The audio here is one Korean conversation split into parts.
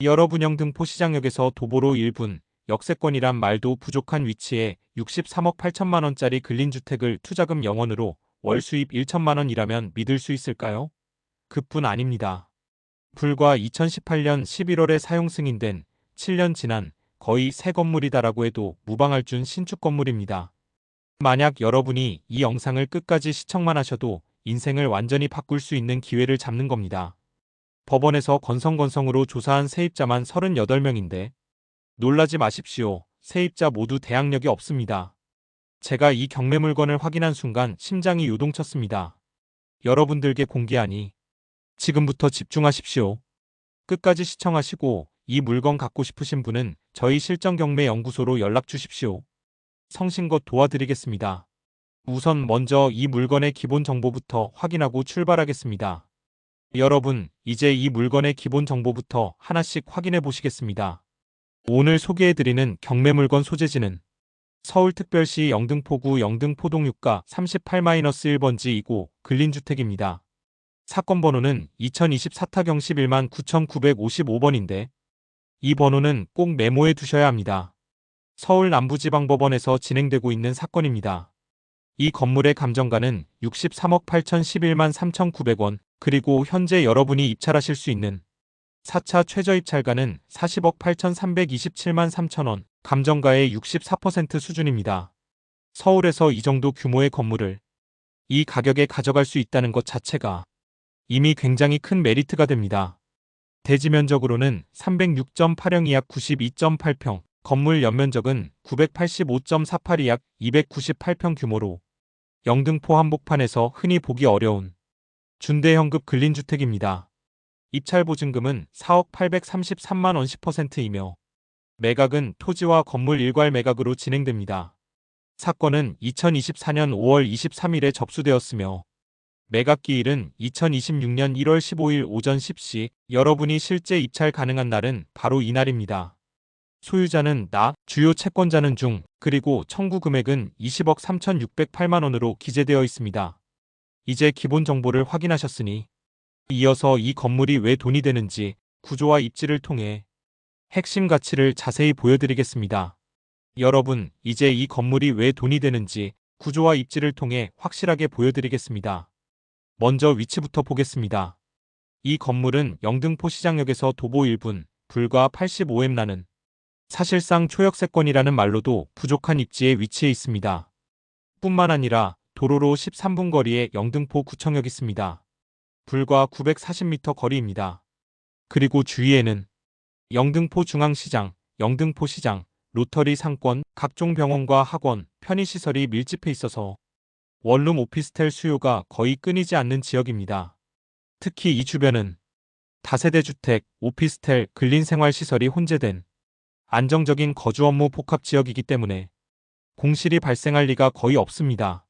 여러분 영등포 시장역에서 도보로 1분, 역세권이란 말도 부족한 위치에 63억 8천만 원짜리 근린주택을 투자금 0원으로 월 수입 1천만 원이라면 믿을 수 있을까요? 그뿐 아닙니다. 불과 2018년 11월에 사용 승인된 7년 지난 거의 새 건물이다라고 해도 무방할 준 신축 건물입니다. 만약 여러분이 이 영상을 끝까지 시청만 하셔도 인생을 완전히 바꿀 수 있는 기회를 잡는 겁니다. 법원에서 건성건성으로 조사한 세입자만 38명인데 놀라지 마십시오. 세입자 모두 대학력이 없습니다. 제가 이 경매 물건을 확인한 순간 심장이 요동쳤습니다. 여러분들께 공개하니 지금부터 집중하십시오. 끝까지 시청하시고 이 물건 갖고 싶으신 분은 저희 실전경매연구소로 연락 주십시오. 성심껏 도와드리겠습니다. 우선 먼저 이 물건의 기본 정보부터 확인하고 출발하겠습니다. 여러분, 이제 이 물건의 기본 정보부터 하나씩 확인해 보시겠습니다. 오늘 소개해드리는 경매 물건 소재지는 서울특별시 영등포구 영등포동 유가 38-1번지 2고 근린주택입니다. 사건 번호는 2024타경 11만 9955번인데 이 번호는 꼭 메모해 두셔야 합니다. 서울 남부지방법원에서 진행되고 있는 사건입니다. 이 건물의 감정가는 63억 8,011만 3,900원, 그리고 현재 여러분이 입찰하실 수 있는 4차 최저입찰가는 40억 8,327만 3천원, 감정가의 64% 수준입니다. 서울에서 이 정도 규모의 건물을 이 가격에 가져갈 수 있다는 것 자체가 이미 굉장히 큰 메리트가 됩니다. 대지 면적으로는 306.8평 약 92.8평, 건물 연면적은 985.48 약 298평 규모로 영등포 한복판에서 흔히 보기 어려운 준대형급 근린주택입니다. 입찰보증금은 4억 833만 원 10%이며 매각은 토지와 건물 일괄 매각으로 진행됩니다. 사건은 2024년 5월 23일에 접수되었으며 매각기일은 2026년 1월 15일 오전 10시, 여러분이 실제 입찰 가능한 날은 바로 이날입니다. 소유자는 나, 주요 채권자는 중, 그리고 청구 금액은 20억 3,608만 원으로 기재되어 있습니다. 이제 기본 정보를 확인하셨으니 이어서 이 건물이 왜 돈이 되는지 구조와 입지를 통해 핵심 가치를 자세히 보여드리겠습니다. 여러분, 이제 이 건물이 왜 돈이 되는지 구조와 입지를 통해 확실하게 보여드리겠습니다. 먼저 위치부터 보겠습니다. 이 건물은 영등포 시장역에서 도보 1분, 불과 85m 나는 사실상 초역세권이라는 말로도 부족한 입지에 위치해 있습니다. 뿐만 아니라 도로로 13분 거리에 영등포 구청역 있습니다. 불과 940m 거리입니다. 그리고 주위에는 영등포 중앙시장, 영등포시장, 로터리 상권, 각종 병원과 학원, 편의시설이 밀집해 있어서 원룸 오피스텔 수요가 거의 끊이지 않는 지역입니다. 특히 이 주변은 다세대 주택, 오피스텔, 근린생활시설이 혼재된 안정적인 거주 업무 복합 지역이기 때문에 공실이 발생할 리가 거의 없습니다.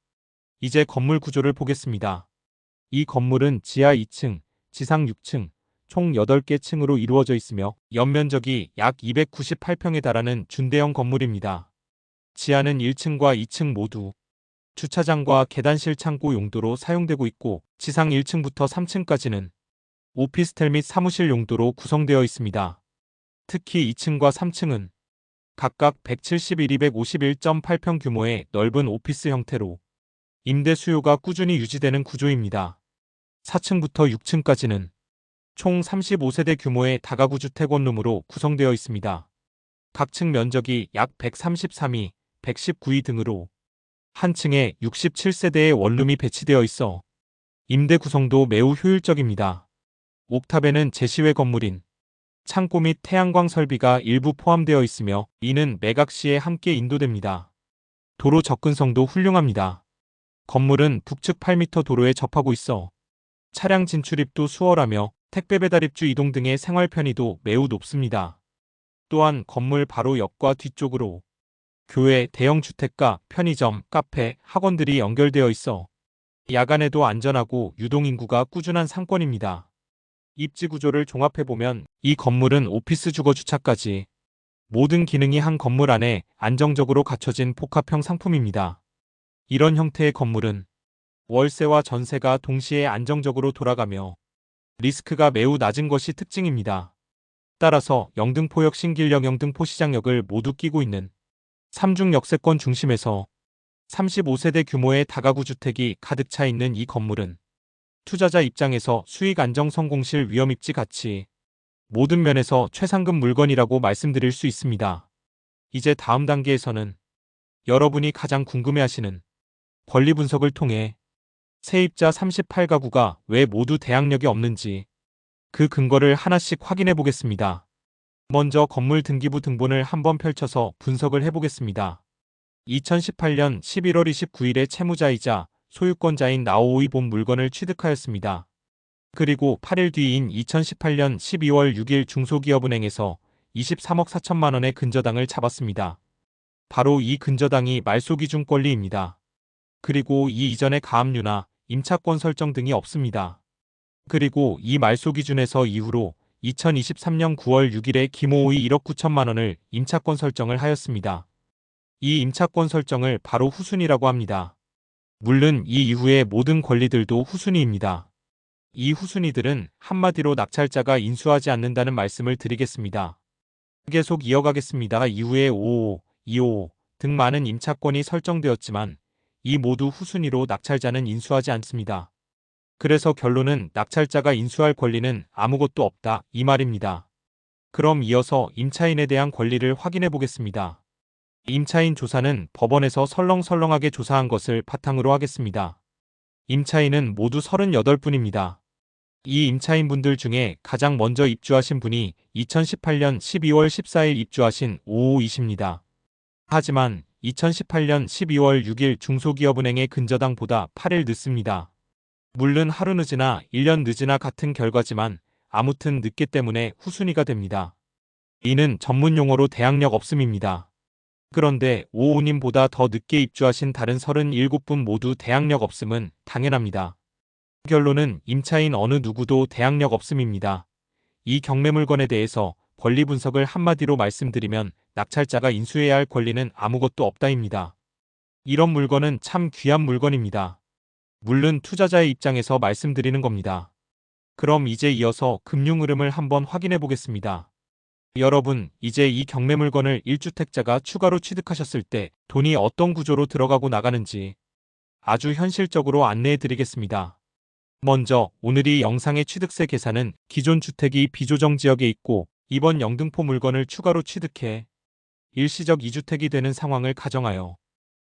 이제 건물 구조를 보겠습니다. 이 건물은 지하 2층, 지상 6층, 총 8개 층으로 이루어져 있으며 연면적이 약 298평에 달하는 준대형 건물입니다. 지하는 1층과 2층 모두 주차장과 계단실 창고 용도로 사용되고 있고 지상 1층부터 3층까지는 오피스텔 및 사무실 용도로 구성되어 있습니다. 특히 2층과 3층은 각각 171, 251.8평 규모의 넓은 오피스 형태로 임대 수요가 꾸준히 유지되는 구조입니다. 4층부터 6층까지는 총 35세대 규모의 다가구 주택 원룸으로 구성되어 있습니다. 각 층 면적이 약 133이, 119이 등으로 한 층에 67세대의 원룸이 배치되어 있어 임대 구성도 매우 효율적입니다. 옥탑에는 제시외 건물인 창고 및 태양광 설비가 일부 포함되어 있으며 이는 매각 시에 함께 인도됩니다. 도로 접근성도 훌륭합니다. 건물은 북측 8m 도로에 접하고 있어 차량 진출입도 수월하며 택배 배달 입주 이동 등의 생활 편의도 매우 높습니다. 또한 건물 바로 옆과 뒤쪽으로 교회, 대형 주택가, 편의점, 카페, 학원들이 연결되어 있어 야간에도 안전하고 유동인구가 꾸준한 상권입니다. 입지 구조를 종합해보면 이 건물은 오피스 주거 주차까지 모든 기능이 한 건물 안에 안정적으로 갖춰진 복합형 상품입니다. 이런 형태의 건물은 월세와 전세가 동시에 안정적으로 돌아가며 리스크가 매우 낮은 것이 특징입니다. 따라서 영등포역 신길역 영등포 시장역을 모두 끼고 있는 3중 역세권 중심에서 35세대 규모의 다가구 주택이 가득 차 있는 이 건물은 투자자 입장에서 수익 안정 성공실 위험입지 가치 모든 면에서 최상급 물건이라고 말씀드릴 수 있습니다. 이제 다음 단계에서는 여러분이 가장 궁금해하시는 권리 분석을 통해 세입자 38가구가 왜 모두 대항력이 없는지 그 근거를 하나씩 확인해 보겠습니다. 먼저 건물 등기부 등본을 한번 펼쳐서 분석을 해보겠습니다. 2018년 11월 29일에 채무자이자 소유권자인 나오오이 본 물건을 취득하였습니다. 그리고 8일 뒤인 2018년 12월 6일 중소기업은행에서 23억 4천만 원의 근저당을 잡았습니다. 바로 이 근저당이 말소기준 권리입니다. 그리고 이 이전에 가압류나 임차권 설정 등이 없습니다. 그리고 이 말소기준에서 이후로 2023년 9월 6일에 김오오이 1억 9천만 원을 임차권 설정을 하였습니다. 이 임차권 설정을 바로 후순위라고 합니다. 물론 이 이후의 모든 권리들도 후순위입니다. 이 후순위들은 한마디로 낙찰자가 인수하지 않는다는 말씀을 드리겠습니다. 계속 이어가겠습니다. 이후에 555, 255 등 많은 임차권이 설정되었지만 이 모두 후순위로 낙찰자는 인수하지 않습니다. 그래서 결론은 낙찰자가 인수할 권리는 아무것도 없다 이 말입니다. 그럼 이어서 임차인에 대한 권리를 확인해 보겠습니다. 임차인 조사는 법원에서 설렁설렁하게 조사한 것을 바탕으로 하겠습니다. 임차인은 모두 38분입니다. 이 임차인분들 중에 가장 먼저 입주하신 분이 2018년 12월 14일 입주하신 552씨입니다. 하지만 2018년 12월 6일 중소기업은행의 근저당보다 8일 늦습니다. 물론 하루 늦으나 1년 늦으나 같은 결과지만 아무튼 늦기 때문에 후순위가 됩니다. 이는 전문 용어로 대항력 없음입니다. 그런데 555님보다 더 늦게 입주하신 다른 37분 모두 대항력 없음은 당연합니다. 결론은 임차인 어느 누구도 대항력 없음입니다. 이 경매물건에 대해서 권리 분석을 한마디로 말씀드리면 낙찰자가 인수해야 할 권리는 아무것도 없다입니다. 이런 물건은 참 귀한 물건입니다. 물론 투자자의 입장에서 말씀드리는 겁니다. 그럼 이제 이어서 금융 흐름을 한번 확인해 보겠습니다. 여러분, 이제 이 경매 물건을 1주택자가 추가로 취득하셨을 때 돈이 어떤 구조로 들어가고 나가는지 아주 현실적으로 안내해 드리겠습니다. 먼저 오늘 이 영상의 취득세 계산은 기존 주택이 비조정 지역에 있고 이번 영등포 물건을 추가로 취득해 일시적 2주택이 되는 상황을 가정하여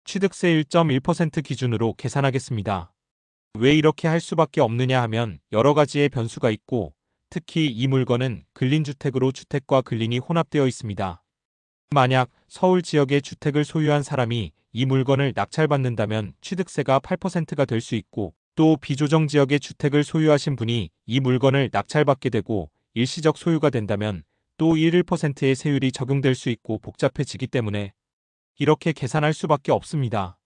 취득세 1.1% 기준으로 계산하겠습니다. 왜 이렇게 할 수밖에 없느냐 하면 여러 가지의 변수가 있고 특히 이 물건은 근린주택으로 주택과 근린이 혼합되어 있습니다. 만약 서울 지역의 주택을 소유한 사람이 이 물건을 낙찰받는다면 취득세가 8%가 될 수 있고 또 비조정 지역의 주택을 소유하신 분이 이 물건을 낙찰받게 되고 일시적 소유가 된다면 또 11%의 세율이 적용될 수 있고 복잡해지기 때문에 이렇게 계산할 수밖에 없습니다.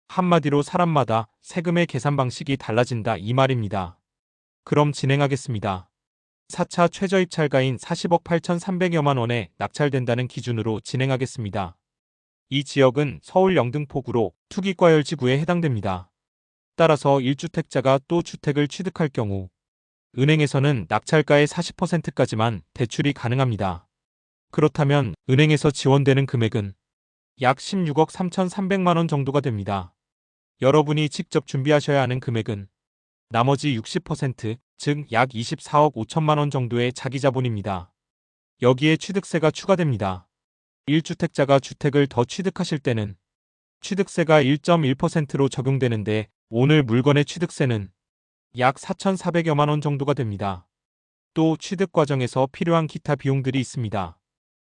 한마디로 사람마다 세금의 계산 방식이 달라진다 이 말입니다. 그럼 진행하겠습니다. 4차 최저입찰가인 40억 8,300여만 원에 낙찰된다는 기준으로 진행하겠습니다. 이 지역은 서울 영등포구로 투기과열지구에 해당됩니다. 따라서 1주택자가 또 주택을 취득할 경우 은행에서는 낙찰가의 40%까지만 대출이 가능합니다. 그렇다면 은행에서 지원되는 금액은 약 16억 3,300만 원 정도가 됩니다. 여러분이 직접 준비하셔야 하는 금액은 나머지 60%, 즉 약 24억 5천만 원 정도의 자기자본입니다. 여기에 취득세가 추가됩니다. 1주택자가 주택을 더 취득하실 때는 취득세가 1.1%로 적용되는데 오늘 물건의 취득세는 약 4,400여만 원 정도가 됩니다. 또 취득 과정에서 필요한 기타 비용들이 있습니다.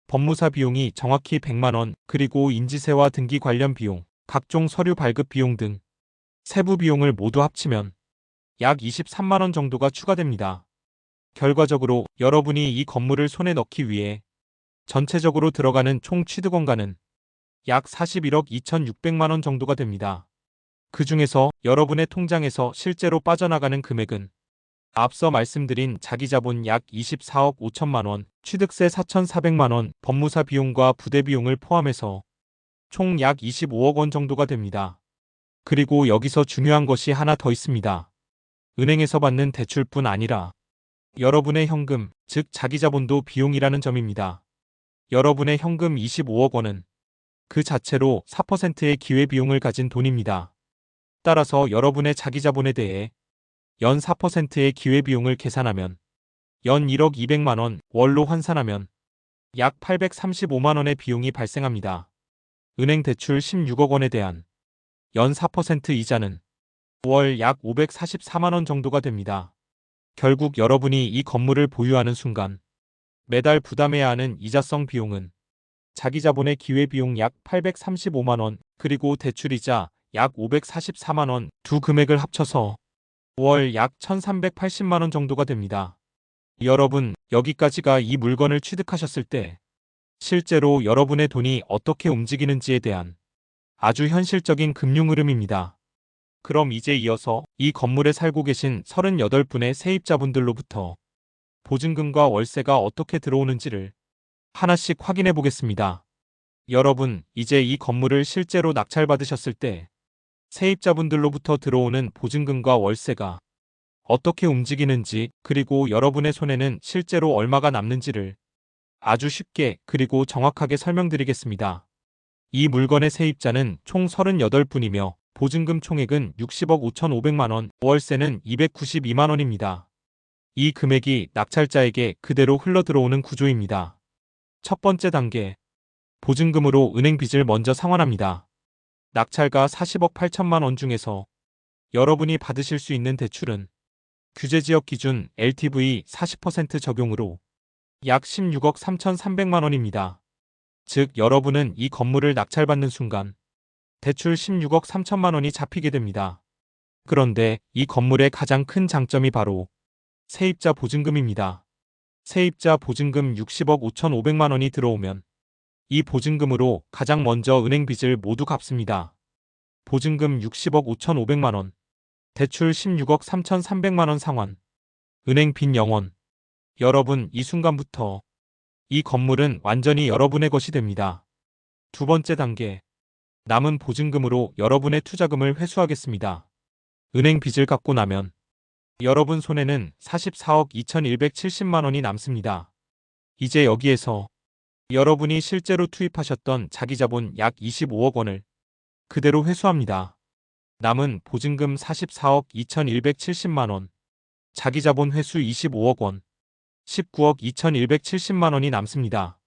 법무사 비용이 정확히 100만 원, 그리고 인지세와 등기 관련 비용, 각종 서류 발급 비용 등 세부 비용을 모두 합치면 약 23만 원 정도가 추가됩니다. 결과적으로 여러분이 이 건물을 손에 넣기 위해 전체적으로 들어가는 총 취득원가는 약 41억 2,600만 원 정도가 됩니다. 그 중에서 여러분의 통장에서 실제로 빠져나가는 금액은 앞서 말씀드린 자기자본 약 24억 5천만 원, 취득세 4,400만 원, 법무사 비용과 부대 비용을 포함해서 총 약 25억 원 정도가 됩니다. 그리고 여기서 중요한 것이 하나 더 있습니다. 은행에서 받는 대출뿐 아니라 여러분의 현금, 즉 자기자본도 비용이라는 점입니다. 여러분의 현금 25억 원은 그 자체로 4%의 기회비용을 가진 돈입니다. 따라서 여러분의 자기자본에 대해 연 4%의 기회비용을 계산하면 연 1억 200만 원, 월로 환산하면 약 835만 원의 비용이 발생합니다. 은행 대출 16억 원에 대한 연 4% 이자는 월 약 544만 원 정도가 됩니다. 결국 여러분이 이 건물을 보유하는 순간 매달 부담해야 하는 이자성 비용은 자기자본의 기회비용 약 835만 원, 그리고 대출이자 약 544만 원, 두 금액을 합쳐서 월 약 1380만 원 정도가 됩니다. 여러분, 여기까지가 이 물건을 취득하셨을 때 실제로 여러분의 돈이 어떻게 움직이는지에 대한 아주 현실적인 금융 흐름입니다. 그럼 이제 이어서 이 건물에 살고 계신 38분의 세입자분들로부터 보증금과 월세가 어떻게 들어오는지를 하나씩 확인해 보겠습니다. 여러분, 이제 이 건물을 실제로 낙찰받으셨을 때 세입자분들로부터 들어오는 보증금과 월세가 어떻게 움직이는지, 그리고 여러분의 손에는 실제로 얼마가 남는지를 아주 쉽게 그리고 정확하게 설명드리겠습니다. 이 물건의 세입자는 총 38분이며 보증금 총액은 60억 5,500만 원, 월세는 292만 원입니다. 이 금액이 낙찰자에게 그대로 흘러들어오는 구조입니다. 첫 번째 단계, 보증금으로 은행 빚을 먼저 상환합니다. 낙찰가 40억 8천만 원 중에서 여러분이 받으실 수 있는 대출은 규제지역 기준 LTV 40% 적용으로 약 16억 3,300만 원입니다. 즉 여러분은 이 건물을 낙찰받는 순간 대출 16억 3천만 원이 잡히게 됩니다. 그런데 이 건물의 가장 큰 장점이 바로 세입자 보증금입니다. 세입자 보증금 60억 5,500만 원이 들어오면 이 보증금으로 가장 먼저 은행 빚을 모두 갚습니다. 보증금 60억 5,500만 원, 대출 16억 3,300만 원 상환, 은행 빚 0원. 여러분, 이 순간부터 이 건물은 완전히 여러분의 것이 됩니다. 두 번째 단계, 남은 보증금으로 여러분의 투자금을 회수하겠습니다. 은행 빚을 갚고 나면 여러분 손에는 44억 2,170만 원이 남습니다. 이제 여기에서 여러분이 실제로 투입하셨던 자기자본 약 25억 원을 그대로 회수합니다. 남은 보증금 44억 2,170만 원, 자기자본 회수 25억 원, 19억 2,170만 원이 남습니다.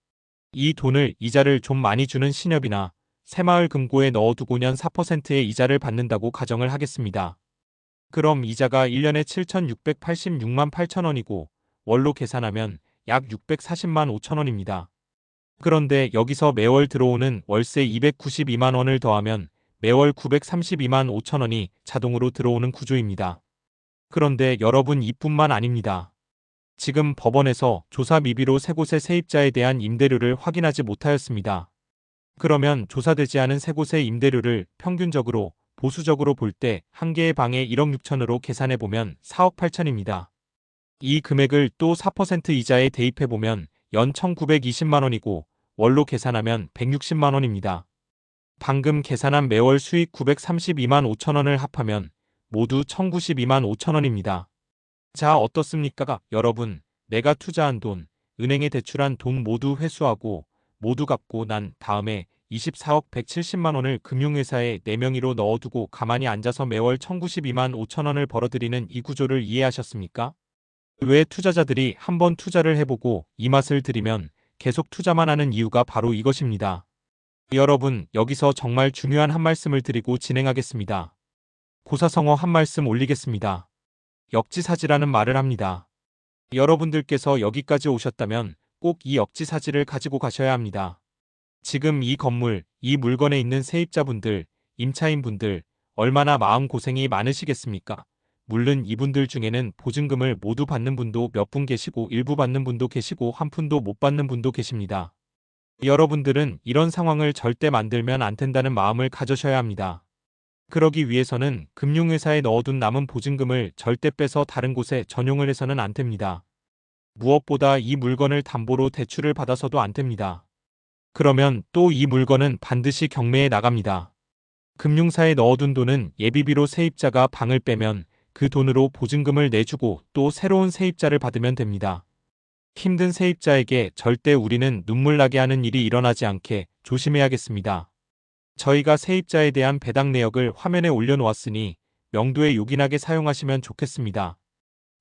이 돈을 이자를 좀 많이 주는 신협이나 새마을 금고에 넣어두고 년 4%의 이자를 받는다고 가정을 하겠습니다. 그럼 이자가 1년에 7,686만 8천 원이고 월로 계산하면 약 640만 5천 원입니다. 그런데 여기서 매월 들어오는 월세 292만 원을 더하면 매월 932만 5천 원이 자동으로 들어오는 구조입니다. 그런데 여러분, 이뿐만 아닙니다. 지금 법원에서 조사 미비로 세 곳의 세입자에 대한 임대료를 확인하지 못하였습니다. 그러면 조사되지 않은 세 곳의 임대료를 평균적으로 보수적으로 볼 때 한 개의 방에 1억 6천으로 계산해보면 4억 8천입니다. 이 금액을 또 4% 이자에 대입해보면 연 1,920만 원이고 월로 계산하면 160만 원입니다. 방금 계산한 매월 수익 932만 5천 원을 합하면 모두 1,092만 5천 원입니다. 자, 어떻습니까? 여러분, 내가 투자한 돈, 은행에 대출한 돈 모두 회수하고 모두 갚고 난 다음에 24억 170만 원을 금융회사에 내 명의로 넣어두고 가만히 앉아서 매월 1,092만 5천 원을 벌어들이는 이 구조를 이해하셨습니까? 왜 투자자들이 한번 투자를 해보고 이 맛을 들이면 계속 투자만 하는 이유가 바로 이것입니다. 여러분, 여기서 정말 중요한 한 말씀을 드리고 진행하겠습니다. 고사성어 한 말씀 올리겠습니다. 역지사지라는 말을 합니다. 여러분들께서 여기까지 오셨다면 꼭 이 역지사지를 가지고 가셔야 합니다. 지금 이 건물, 이 물건에 있는 세입자분들, 임차인분들 얼마나 마음고생이 많으시겠습니까? 물론 이분들 중에는 보증금을 모두 받는 분도 몇 분 계시고 일부 받는 분도 계시고 한 푼도 못 받는 분도 계십니다. 여러분들은 이런 상황을 절대 만들면 안 된다는 마음을 가져셔야 합니다. 그러기 위해서는 금융회사에 넣어둔 남은 보증금을 절대 빼서 다른 곳에 전용을 해서는 안 됩니다. 무엇보다 이 물건을 담보로 대출을 받아서도 안 됩니다. 그러면 또 이 물건은 반드시 경매에 나갑니다. 금융사에 넣어둔 돈은 예비비로 세입자가 방을 빼면 그 돈으로 보증금을 내주고 또 새로운 세입자를 받으면 됩니다. 힘든 세입자에게 절대 우리는 눈물 나게 하는 일이 일어나지 않게 조심해야겠습니다. 저희가 세입자에 대한 배당 내역을 화면에 올려놓았으니 명도에 요긴하게 사용하시면 좋겠습니다.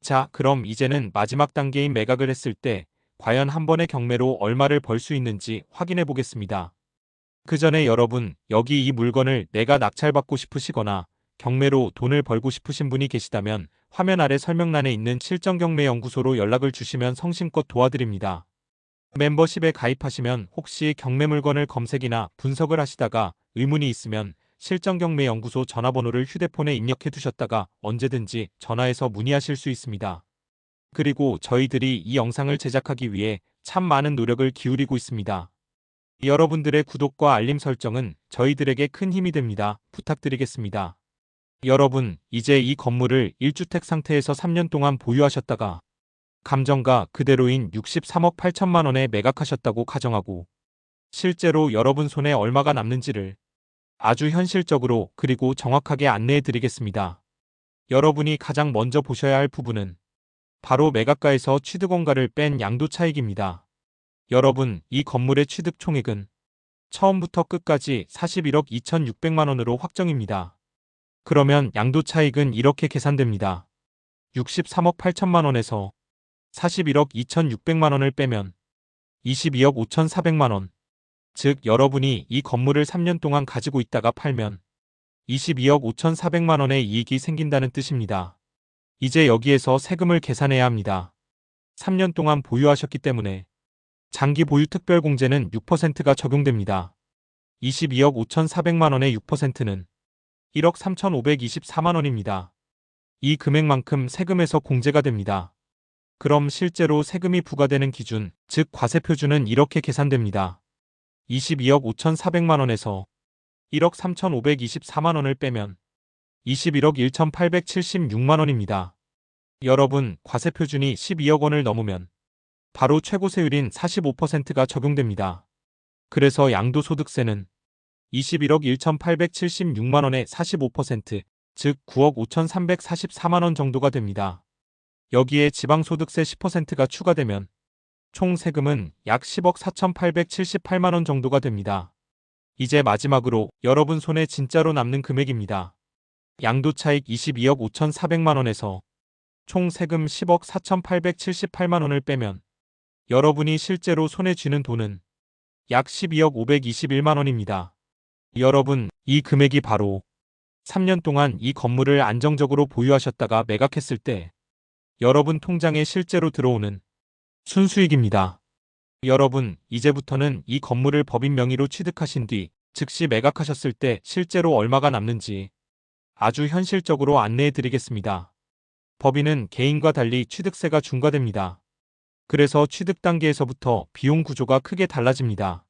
자, 그럼 이제는 마지막 단계인 매각을 했을 때 과연 한 번의 경매로 얼마를 벌 수 있는지 확인해 보겠습니다. 그 전에 여러분, 여기 이 물건을 내가 낙찰받고 싶으시거나 경매로 돈을 벌고 싶으신 분이 계시다면 화면 아래 설명란에 있는 실전경매연구소로 연락을 주시면 성심껏 도와드립니다. 멤버십에 가입하시면 혹시 경매 물건을 검색이나 분석을 하시다가 의문이 있으면 실전경매연구소 전화번호를 휴대폰에 입력해 두셨다가 언제든지 전화해서 문의하실 수 있습니다. 그리고 저희들이 이 영상을 제작하기 위해 참 많은 노력을 기울이고 있습니다. 여러분들의 구독과 알림 설정은 저희들에게 큰 힘이 됩니다. 부탁드리겠습니다. 여러분, 이제 이 건물을 1주택 상태에서 3년 동안 보유하셨다가 감정가 그대로인 63억 8천만 원에 매각하셨다고 가정하고 실제로 여러분 손에 얼마가 남는지를 아주 현실적으로 그리고 정확하게 안내해 드리겠습니다. 여러분이 가장 먼저 보셔야 할 부분은 바로 매각가에서 취득원가를 뺀 양도차익입니다. 여러분, 이 건물의 취득 총액은 처음부터 끝까지 41억 2,600만 원으로 확정입니다. 그러면 양도차익은 이렇게 계산됩니다. 63억 8천만 원에서 41억 2,600만 원을 빼면 22억 5,400만 원. 즉 여러분이 이 건물을 3년 동안 가지고 있다가 팔면 22억 5,400만 원의 이익이 생긴다는 뜻입니다. 이제 여기에서 세금을 계산해야 합니다. 3년 동안 보유하셨기 때문에 장기 보유 특별공제는 6%가 적용됩니다. 22억 5,400만 원의 6%는 1억 3,524만 원입니다. 이 금액만큼 세금에서 공제가 됩니다. 그럼 실제로 세금이 부과되는 기준, 즉 과세표준은 이렇게 계산됩니다. 22억 5,400만 원에서 1억 3,524만 원을 빼면 21억 1,876만 원입니다. 여러분, 과세표준이 12억 원을 넘으면 바로 최고세율인 45%가 적용됩니다. 그래서 양도소득세는 21억 1,876만 원의 45%, 즉 9억 5,344만 원 정도가 됩니다. 여기에 지방소득세 10%가 추가되면 총 세금은 약 10억 4,878만 원 정도가 됩니다. 이제 마지막으로 여러분 손에 진짜로 남는 금액입니다. 양도차익 22억 5,400만 원에서 총 세금 10억 4,878만 원을 빼면 여러분이 실제로 손에 쥐는 돈은 약 12억 521만 원입니다. 여러분, 이 금액이 바로 3년 동안 이 건물을 안정적으로 보유하셨다가 매각했을 때 여러분 통장에 실제로 들어오는 순수익입니다. 여러분, 이제부터는 이 건물을 법인 명의로 취득하신 뒤 즉시 매각하셨을 때 실제로 얼마가 남는지 아주 현실적으로 안내해 드리겠습니다. 법인은 개인과 달리 취득세가 중과됩니다. 그래서 취득 단계에서부터 비용 구조가 크게 달라집니다.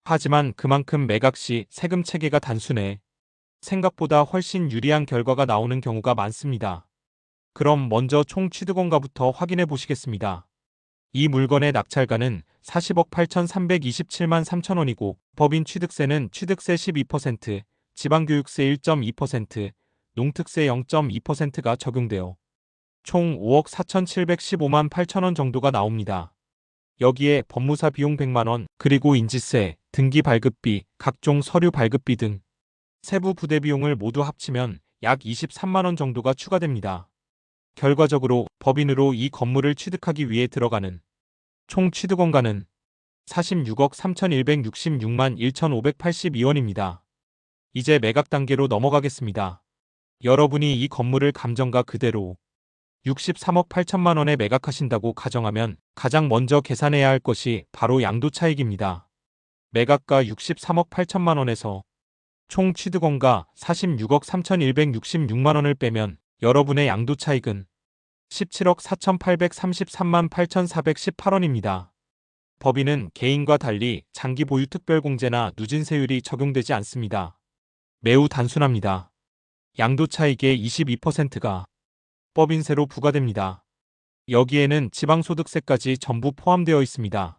하지만 그만큼 매각 시 세금 체계가 단순해 생각보다 훨씬 유리한 결과가 나오는 경우가 많습니다. 그럼 먼저 총 취득원가부터 확인해 보시겠습니다. 이 물건의 낙찰가는 40억 8,327만 3천 원이고 법인 취득세는 취득세 12%, 지방교육세 1.2%, 농특세 0.2%가 적용되어 총 5억 4,715만 8천 원 정도가 나옵니다. 여기에 법무사 비용 100만 원, 그리고 인지세, 등기 발급비, 각종 서류 발급비 등 세부 부대 비용을 모두 합치면 약 23만 원 정도가 추가됩니다. 결과적으로 법인으로 이 건물을 취득하기 위해 들어가는 총 취득원가는 46억 3,166만 1,582원입니다. 이제 매각 단계로 넘어가겠습니다. 여러분이 이 건물을 감정가 그대로 63억 8천만 원에 매각하신다고 가정하면 가장 먼저 계산해야 할 것이 바로 양도차익입니다. 매각가 63억 8천만 원에서 총 취득원가 46억 3,166만 원을 빼면 여러분의 양도차익은 17억 4,833만 8,418원입니다. 법인은 개인과 달리 장기 보유 특별공제나 누진세율이 적용되지 않습니다. 매우 단순합니다. 양도차익의 22%가 법인세로 부과됩니다. 여기에는 지방소득세까지 전부 포함되어 있습니다.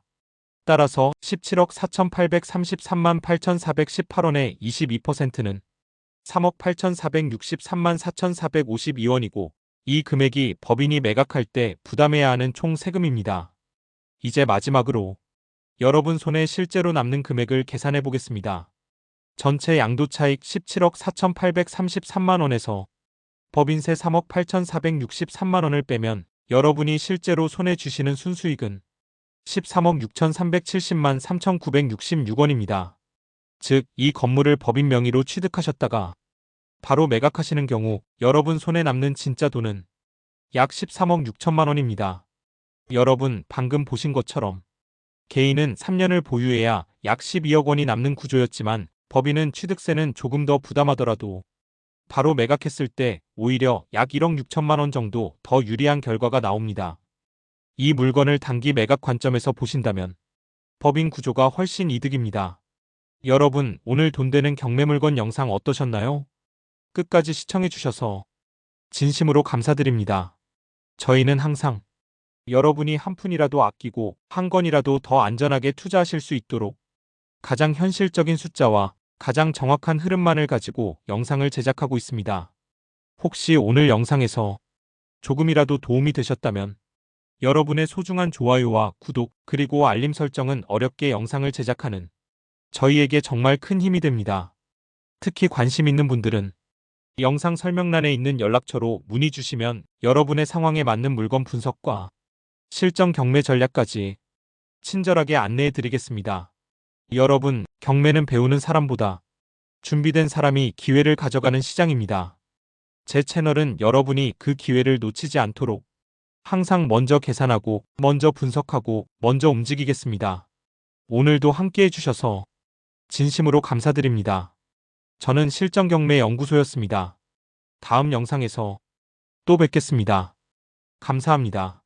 따라서 17억 4,833만 8,418원의 22%는 3억 8,463만 4,452원이고 이 금액이 법인이 매각할 때 부담해야 하는 총 세금입니다. 이제 마지막으로 여러분 손에 실제로 남는 금액을 계산해 보겠습니다. 전체 양도차익 17억 4,833만 원에서 법인세 3억 8,463만 원을 빼면 여러분이 실제로 손에 쥐시는 순수익은 13억 6,370만 3,966원입니다. 즉, 이 건물을 법인 명의로 취득하셨다가 바로 매각하시는 경우 여러분 손에 남는 진짜 돈은 약 13억 6천만 원입니다. 여러분 방금 보신 것처럼 개인은 3년을 보유해야 약 12억 원이 남는 구조였지만 법인은 취득세는 조금 더 부담하더라도 바로 매각했을 때 오히려 약 1억 6천만 원 정도 더 유리한 결과가 나옵니다. 이 물건을 단기 매각 관점에서 보신다면 법인 구조가 훨씬 이득입니다. 여러분, 오늘 돈 되는 경매물건 영상 어떠셨나요? 끝까지 시청해주셔서 진심으로 감사드립니다. 저희는 항상 여러분이 한 푼이라도 아끼고 한 건이라도 더 안전하게 투자하실 수 있도록 가장 현실적인 숫자와 가장 정확한 흐름만을 가지고 영상을 제작하고 있습니다. 혹시 오늘 영상에서 조금이라도 도움이 되셨다면 여러분의 소중한 좋아요와 구독 그리고 알림 설정은 어렵게 영상을 제작하는 저희에게 정말 큰 힘이 됩니다. 특히 관심 있는 분들은 영상 설명란에 있는 연락처로 문의 주시면 여러분의 상황에 맞는 물건 분석과 실전 경매 전략까지 친절하게 안내해 드리겠습니다. 여러분, 경매는 배우는 사람보다 준비된 사람이 기회를 가져가는 시장입니다. 제 채널은 여러분이 그 기회를 놓치지 않도록 항상 먼저 계산하고, 먼저 분석하고, 먼저 움직이겠습니다. 오늘도 함께 해주셔서 진심으로 감사드립니다. 저는 실전경매연구소였습니다. 다음 영상에서 또 뵙겠습니다. 감사합니다.